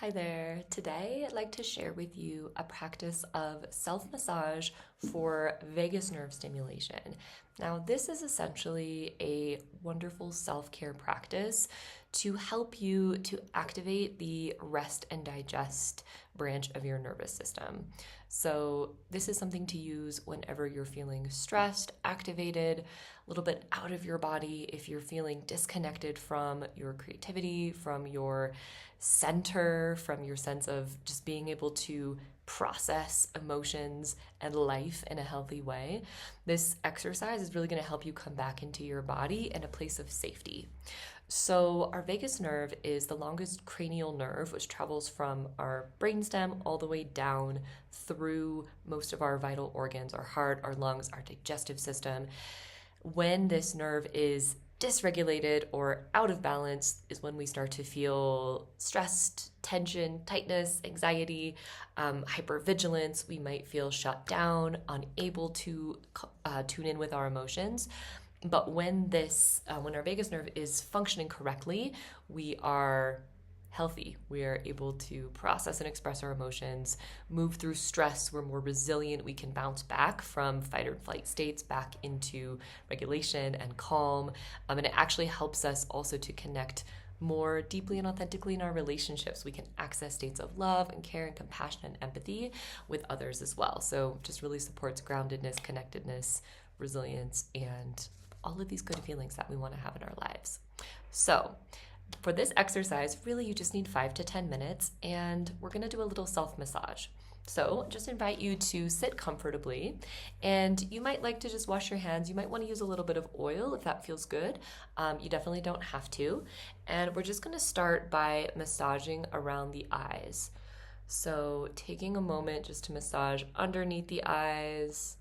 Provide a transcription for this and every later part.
Hi there. Today, I'd like to share with you a practice of self massage for vagus nerve stimulation. Now, this is essentially a wonderful self care practice to help you to activate the rest and digest branch of your nervous system. So, this is something to use whenever you're feeling stressed, activated, a little bit out of your body, if you're feeling disconnected from your creativity, from your center, from your sense of just being able to process emotions and life in a healthy way. This exercise is really going to help you come back into your body in a place of safety. So, our vagus nerve is the longest cranial nerve, which travels from our brainstem all the way down through most of our vital organs, our heart, our lungs, our digestive system. When this nerve is dysregulated or out of balance is when we start to feel stressed, tension, tightness, anxiety, hypervigilance. We might feel shut down, unable to tune in with our emotions. But when our vagus nerve is functioning correctly, we are healthy. We are able to process and express our emotions, move through stress. We're more resilient. We can bounce back from fight or flight states back into regulation and calm. And it actually helps us also to connect more deeply and authentically in our relationships. We can access states of love and care and compassion and empathy with others as well. So just really supports groundedness, connectedness, resilience, and all of these good feelings that we want to have in our lives. So for this exercise, really you just need 5 to 10 minutes, and we're going to do a little self-massage. So just invite you to sit comfortably, and you might like to just wash your hands. You might want to use a little bit of oil if that feels good. You definitely don't have to. And we're just going to start by massaging around the eyes. So taking a moment just to massage underneath the eyes.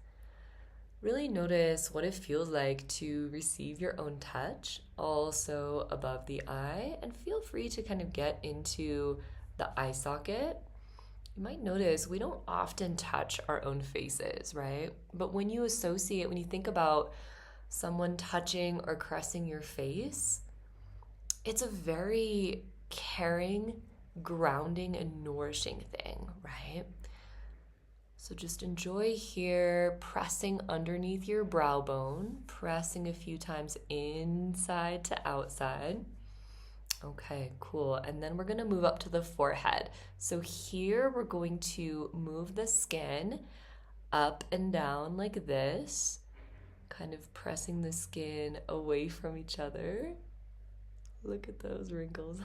Really notice what it feels like to receive your own touch, also above the eye, and feel free to kind of get into the eye socket. You might notice we don't often touch our own faces, right? But when you think about someone touching or caressing your face, it's a very caring, grounding, and nourishing thing, right? So just enjoy here, pressing underneath your brow bone, pressing a few times inside to outside. Okay, cool. And then we're going to move up to the forehead. So here we're going to move the skin up and down like this, kind of pressing the skin away from each other. Look at those wrinkles.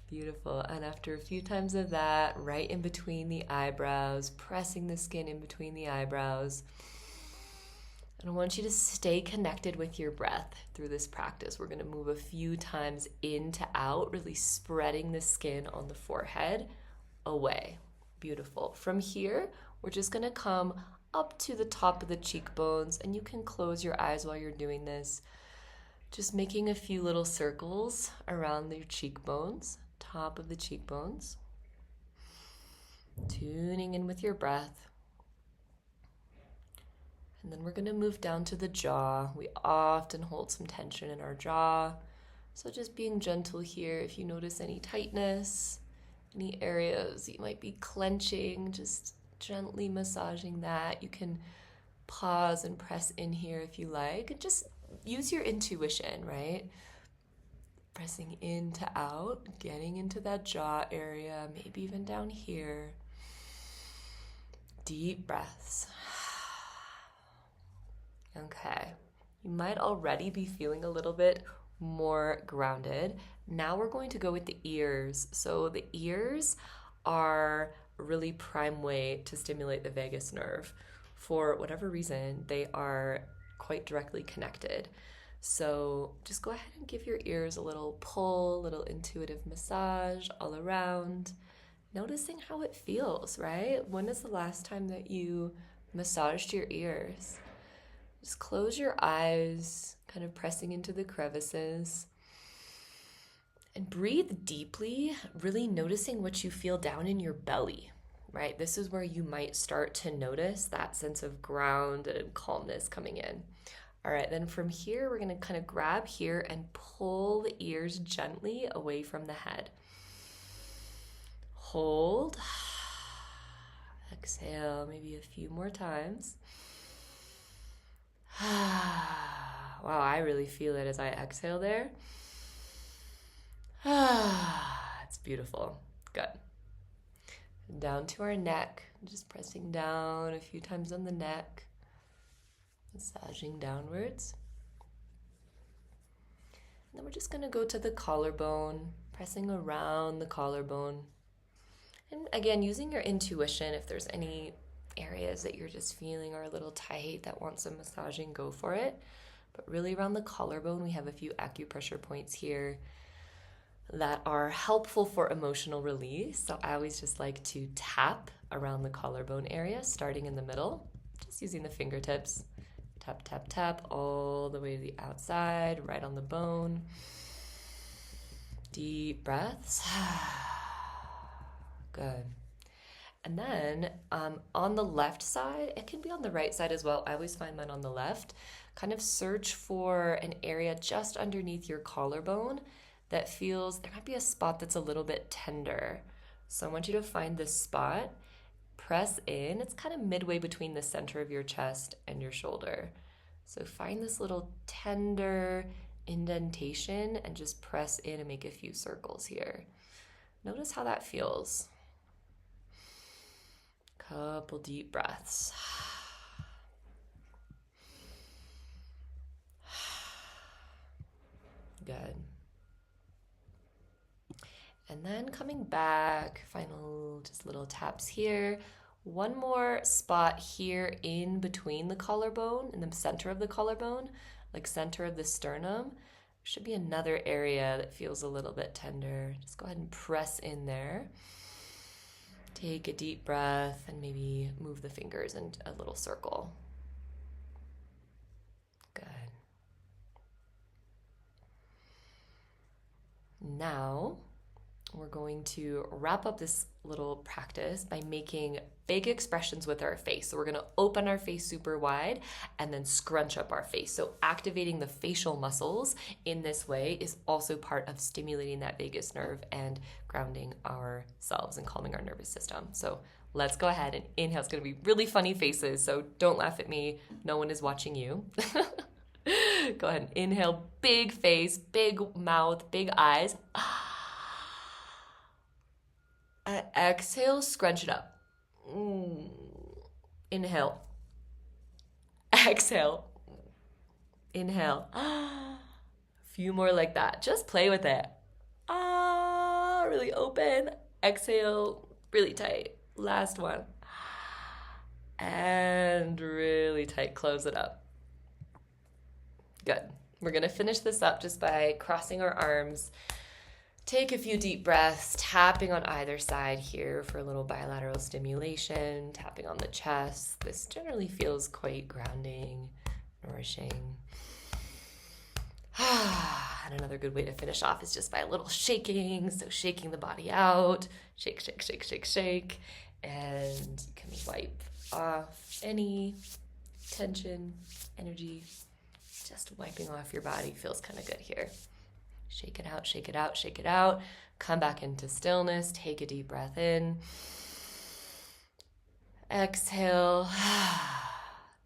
Beautiful. And after a few times of that, right in between the eyebrows, pressing the skin in between the eyebrows. And I want you to stay connected with your breath through this practice. We're going to move a few times in to out, really spreading the skin on the forehead away. Beautiful. From here, we're just going to come up to the top of the cheekbones, and you can close your eyes while you're doing this. Just making a few little circles around your cheekbones. Top of the cheekbones, tuning in with your breath. And then we're going to move down to the jaw. We often hold some tension in our jaw, so just being gentle here. If you notice any tightness, any areas you might be clenching, just gently massaging that. You can pause and press in here if you like, and just use your intuition, right? Pressing in to out, getting into that jaw area, maybe even down here. Deep breaths. Okay, you might already be feeling a little bit more grounded. Now we're going to go with the ears. So the ears are a really prime way to stimulate the vagus nerve. For whatever reason, they are quite directly connected. So just go ahead and give your ears a little pull, a little intuitive massage all around, noticing how it feels, right? When is the last time that you massaged your ears? Just close your eyes, kind of pressing into the crevices, and breathe deeply, really noticing what you feel down in your belly, right? This is where you might start to notice that sense of ground and calmness coming in. All right, then from here, we're gonna kind of grab here and pull the ears gently away from the head. Hold. Exhale, maybe a few more times. Wow, I really feel it as I exhale there. It's beautiful. Good. Down to our neck, just pressing down a few times on the neck, massaging downwards. And then we're just going to go to the collarbone, pressing around the collarbone. And again, using your intuition, if there's any areas that you're just feeling are a little tight that want some massaging, go for it. But really around the collarbone, we have a few acupressure points here that are helpful for emotional release. So I always just like to tap around the collarbone area, starting in the middle, just using the fingertips. Tap, tap, tap, all the way to the outside, right on the bone. Deep breaths. Good. And then on the left side, it can be on the right side as well. I always find mine on the left. Kind of search for an area just underneath your collarbone that feels, there might be a spot that's a little bit tender. So I want you to find this spot, press in. It's kind of midway between the center of your chest and your shoulder. So find this little tender indentation and just press in and make a few circles here. Notice how that feels. Couple deep breaths. Good. And then coming back, final just little taps here. One more spot here in between the collarbone, in the center of the collarbone, like center of the sternum. Should be another area that feels a little bit tender. Just go ahead and press in there. Take a deep breath and maybe move the fingers in a little circle. Good. Now, we're going to wrap up this little practice by making big expressions with our face. So we're going to open our face super wide and then scrunch up our face. So activating the facial muscles in this way is also part of stimulating that vagus nerve and grounding ourselves and calming our nervous system. So let's go ahead and inhale. It's going to be really funny faces, so don't laugh at me. No one is watching you. Go ahead and inhale, big face, big mouth, big eyes. Exhale, scrunch it up. Inhale. Exhale. Inhale. A few more like that. Just play with it. Really open. Exhale, really tight. Last one. And really tight. Close it up. Good. We're going to finish this up just by crossing our arms. Take a few deep breaths, tapping on either side here for a little bilateral stimulation, tapping on the chest. This generally feels quite grounding, nourishing. And another good way to finish off is just by a little shaking. So shaking the body out, shake, shake, shake, shake, shake. And you can wipe off any tension, energy. Just wiping off your body feels kind of good here. Shake it out, shake it out, shake it out. Come back into stillness. Take a deep breath in. Exhale.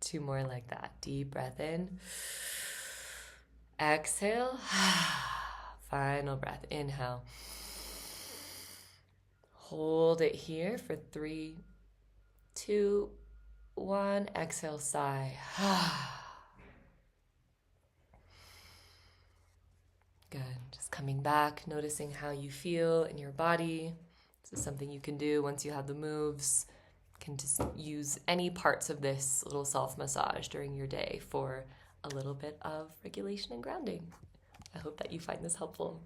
2 more like that. Deep breath in. Exhale. Final breath. Inhale. Hold it here for 3, 2, 1. Exhale, sigh. Good. Just coming back, noticing how you feel in your body. This is something you can do once you have the moves. You can just use any parts of this little self-massage during your day for a little bit of regulation and grounding. I hope that you find this helpful.